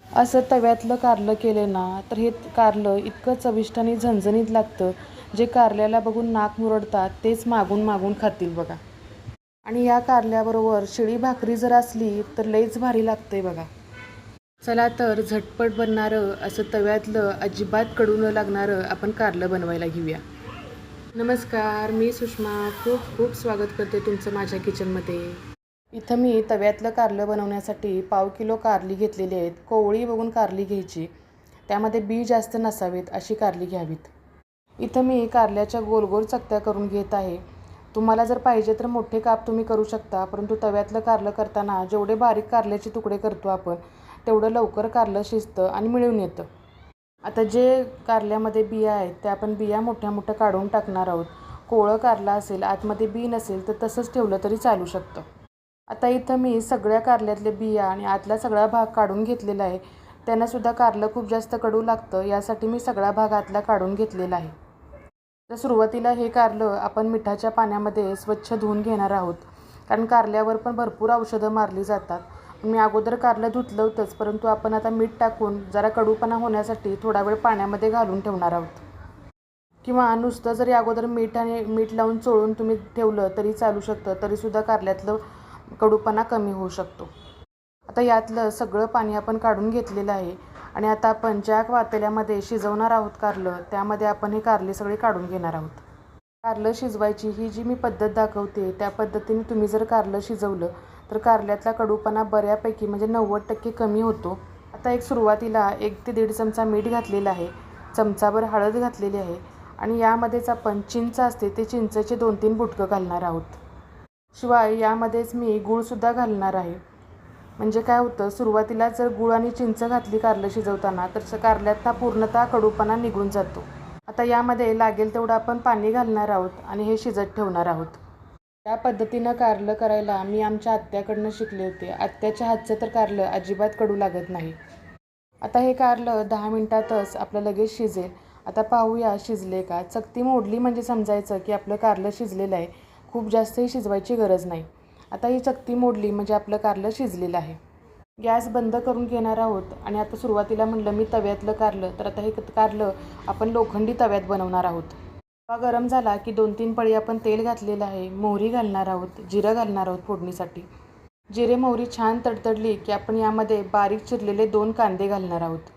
असं तव्यातलं कारलं केलं ना तर हे कारलं इतकं चविष्ट आणि झणझणीत लागतं. जे कारल्याला बघून नाक मुरडतात तेच मागून मागून खातील बघा. आणि या कारल्याबरोबर शिळी भाकरी जर असली तर लईच भारी लागते बघा. चला तर झटपट बनणारं असं तव्यातलं अजिबात कडू न लागणारं आपण कारलं बनवायला घेऊया. नमस्कार, मी सुषमा खूप खूप स्वागत करते तुमचं माझ्या किचनमध्ये. इथं मी तव्यातलं कारलं बनवण्यासाठी 1/2 किलो कारली घेतलेली आहेत. कोवळी बघून कारली घ्यायची, त्यामध्ये बी जास्त नसावीत अशी कारली घ्यावीत. इथं मी कारल्याच्या गोल गोल चकत्या करून घेत आहे. तुम्हाला जर पाहिजे तर मोठे काप तुम्ही करू शकता, परंतु तव्यातलं कारलं करताना जेवढे बारीक कारल्याचे तुकडे करतो आपण तेवढं लवकर कारलं शिजतं आणि मिळून येतं. आता जे कारल्यामध्ये बिया आहेत त्या आपण बिया मोठ्या मोठ्या काढून टाकणार आहोत. कोवळं कारलं असेल, आतमध्ये बी नसेल तर तसंच ठेवलं तरी चालू शकतं. आता इथं मी सगळ्या कारल्यातल्या बिया आणि आतला सगळा भाग काढून घेतलेला आहे. त्यानंसुद्धा कारलं खूप जास्त कडू लागतं, यासाठी मी सगळा भाग आतला काढून घेतलेला आहे. तर सुरुवातीला हे कारलं आपण मिठाच्या पाण्यामध्ये स्वच्छ धुवून घेणार आहोत, कारण कारल्यावर पण भरपूर औषधं मारली जातात. मी अगोदर कारलं धुतलं होतंच, परंतु आपण आता मीठ टाकून जरा कडूपणा होण्यासाठी थोडा वेळ पाण्यामध्ये घालून ठेवणार आहोत. किंवा नुसतं जरी अगोदर मीठ लावून चोळून तुम्ही ठेवलं तरी चालू शकतं, तरीसुद्धा कारल्यातलं कडूपणा कमी होऊ शकतो. आता यातलं सगळं पाणी आपण काढून घेतलेलं आहे आणि आता आपण ज्या पातेल्यामध्ये शिजवणार आहोत कारलं, त्यामध्ये आपण हे कारले सगळे काढून घेणार आहोत. कारलं शिजवायची ही जी मी पद्धत दाखवते त्या पद्धतीने तुम्ही जर कारलं शिजवलं तर कारल्यातला कडूपणा बऱ्यापैकी म्हणजे 90% कमी होतो. आता सुरुवातीला 1 ते 1.5 चमचा मीठ घातलेलं आहे, चमचाभर हळद घातलेली आहे आणि यामध्येच आपण चिंच असते ते चिंचेचे 2-3 बुटकं घालणार आहोत. शिवाय यामध्येच मी गूळसुद्धा घालणार आहे. म्हणजे काय होतं, सुरुवातीला जर गूळ आणि चिंच घातली कारलं शिजवताना तर कारल्यातला पूर्णतः कडूपणा निघून जातो. आता यामध्ये लागेल तेवढं आपण पाणी घालणार आहोत आणि हे शिजत ठेवणार आहोत. या पद्धतीनं कारलं करायला मी आमच्या आत्याकडनं शिकले होते. आत्याच्या हातचं तर कारलं अजिबात कडू लागत नाही. आता हे कारलं 10 मिनिटातच आपलं लगेच शिजेल. आता पाहूया शिजले का. चकती मोडली म्हणजे समजायचं की आपलं कारलं शिजलेलं आहे. खूप जास्तही शिजवायची गरज नाही. आता ही चकती मोडली म्हणजे आपलं कारलं शिजलेलं आहे. गॅस बंद करून घेणार आहोत आणि आता सुरुवातीला म्हटलं मी तव्यातलं कारलं, तर आता हे कारलं आपण लोखंडी तव्यात बनवणार आहोत. तवा गरम झाला की 2-3 पळी आपण तेल घातलेलं आहे. मोहरी घालणार आहोत, जिरं घालणार आहोत फोडणीसाठी. जिरे मोहरी छान तडतडली की आपण यामध्ये बारीक चिरलेले 2 कांदे घालणार आहोत.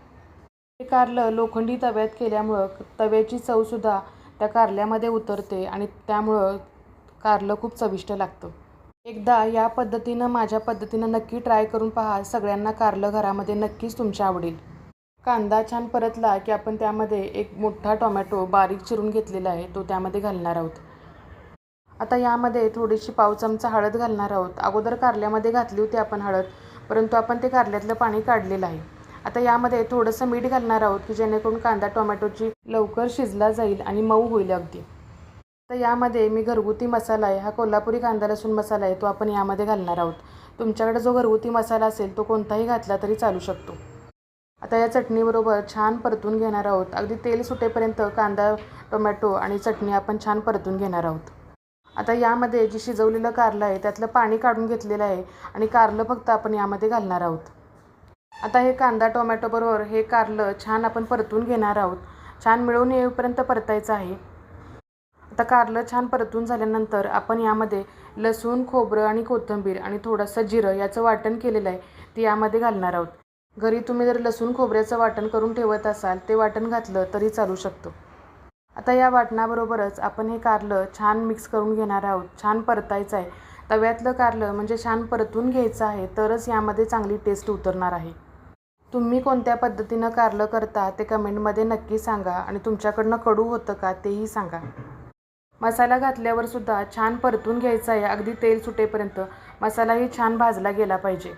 हे कारलं लोखंडी तव्यात केल्यामुळं तव्याची चवसुद्धा त्या कारल्यामध्ये उतरते आणि त्यामुळं कारलं खूप चविष्ट लागतं. एकदा या पद्धतीनं माझ्या पद्धतीनं नक्की ट्राय करून पहा. सगळ्यांना कारलं घरामध्ये नक्कीच तुमच्या आवडेल. कांदा छान परतला की आपण त्यामध्ये एक मोठा टोमॅटो बारीक चिरून घेतलेला आहे तो त्यामध्ये घालणार आहोत. आता यामध्ये थोडीशी 1/2 चमचा हळद घालणार आहोत. अगोदर कारल्यामध्ये घातली होती आपण हळद, परंतु आपण ते कारल्यातलं पाणी काढलेलं आहे. आता यामध्ये थोडंसं मीठ घालणार आहोत की जेणेकरून कांदा टोमॅटोची लवकर शिजला जाईल आणि मऊ होईल अगदी. तर यामध्ये मी घरगुती मसाला आहे, हा कोल्हापुरी कांदा लसूण मसाला आहे, तो आपण यामध्ये घालणार आहोत. तुमच्याकडे जो घरगुती मसाला असेल तो कोणताही घातला तरी चालू शकतो. आता या चटणीबरोबर छान परतून घेणार आहोत. अगदी तेल सुटेपर्यंत कांदा, टोमॅटो आणि चटणी आपण छान परतून घेणार आहोत. आता यामध्ये जे शिजवलेलं कारलं आहे त्यातलं पाणी काढून घेतलेलं आहे आणि कारलं फक्त आपण यामध्ये घालणार आहोत. आता हे कांदा टोमॅटोबरोबर हे कारलं छान आपण परतून घेणार आहोत. छान मिळून येईपर्यंत परतायचं आहे. आता कारलं छान परतून झाल्यानंतर आपण यामध्ये लसूण, खोबरं आणि कोथिंबीर आणि थोडंसं जिरं याचं वाटण केलेलं आहे ते यामध्ये घालणार आहोत. घरी तुम्ही जर लसूण खोबऱ्याचं वाटण करून ठेवत असाल ते वाटण घातलं तरी चालू शकतं. आता या वाटणाबरोबरच आपण हे कारलं छान मिक्स करून घेणार आहोत. छान परतायचं आहे. तव्यातलं कारलं म्हणजे छान परतून घ्यायचं आहे, तरच यामध्ये चांगली टेस्ट उतरणार आहे. तुम्ही कोणत्या पद्धतीनं कारलं करता ते कमेंटमध्ये नक्की सांगा आणि तुमच्याकडनं कडू होतं का तेही सांगा. मसाला घातल्यावर सुद्धा छान परतून घ्यायचा आहे. अगदी तेल सुटेपर्यंत मसालाही छान भाजला गेला पाहिजे.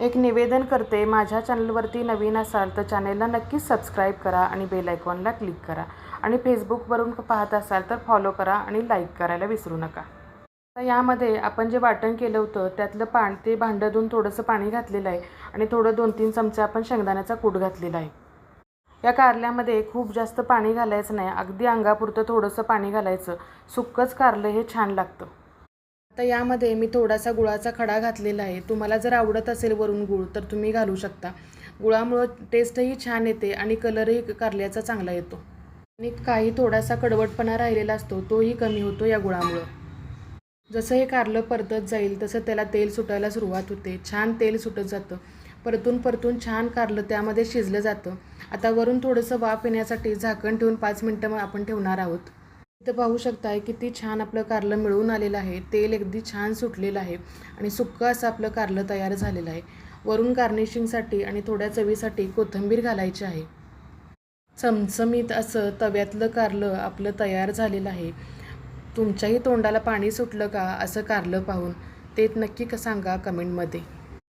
एक निवेदन करते, माझ्या चॅनलवरती नवीन असाल तर चॅनेलला नक्कीच सबस्क्राईब करा आणि बेल आयकॉनला क्लिक करा आणि फेसबुकवरून पाहत असाल तर फॉलो करा आणि लाईक करायला विसरू नका. तर यामध्ये आपण जे वाटण केलं होतं त्यातलं ते भांडं धुवून थोडंसं पाणी घातलेलं आहे आणि थोडं 2-3 चमचे आपण शेंगदाण्याचा कूट घातलेला आहे. या कारल्यामध्ये खूप जास्त पाणी घालायचं नाही, अगदी अंगापुरतं थोडंसं पाणी घालायचं. सुक्कंच कारलं हे छान लागतं. आता यामध्ये मी थोडासा गुळाचा खडा घातलेला आहे. तुम्हाला जर आवडत असेल वरून गूळ तर तुम्ही घालू शकता. गुळामुळं टेस्टही छान येते आणि कलरही कारल्याचा चांगला येतो आणि काही थोडासा कडवटपणा राहिलेला असतो तोही कमी होतो या गुळामुळं. जसं हे कारलं परतत जाईल तसं त्याला तेल सुटायला सुरुवात होते. छान तेल सुटत जातं. परतून परतून छान कारलं त्यामध्ये शिजलं जातं. आता वरून थोडंसं वाफ येण्यासाठी झाकण ठेवून 5 मिनटं आपण ठेवणार आहोत. इथं पाहू शकताय किती छान आपलं कारलं मिळून आलेलं आहे. तेल अगदी छान सुटलेलं आहे आणि सुक्कं असं आपलं कारलं तयार झालेलं आहे. वरून गार्निशिंगसाठी आणि थोड्या चवीसाठी कोथिंबीर घालायची आहे. चमचमीत असं तव्यातलं कारलं आपलं तयार झालेलं आहे. तुमच्याही तोंडाला पाणी सुटलं का असं कारलं पाहून? ते नक्की सांगा कमेंटमध्ये.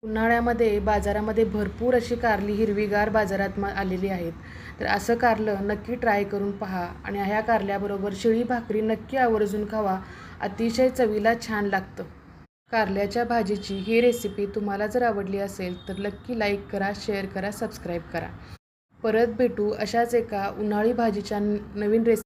उन्हाळ्यामध्ये बाजारामध्ये भरपूर अशी कारली हिरवीगार बाजारात आलेली आहेत. तर असं कारलं नक्की ट्राय करून पहा आणि ह्या कारल्याबरोबर शिळी भाकरी नक्की आवर्जून खावा. अतिशय चवीला छान लागतं. कारल्याच्या भाजीची ही रेसिपी तुम्हाला जर आवडली असेल तर नक्की लाईक करा, शेअर करा, सबस्क्राईब करा. परत भेटू अशाच एका उन्हाळी भाजीच्या नवीन रेसिपी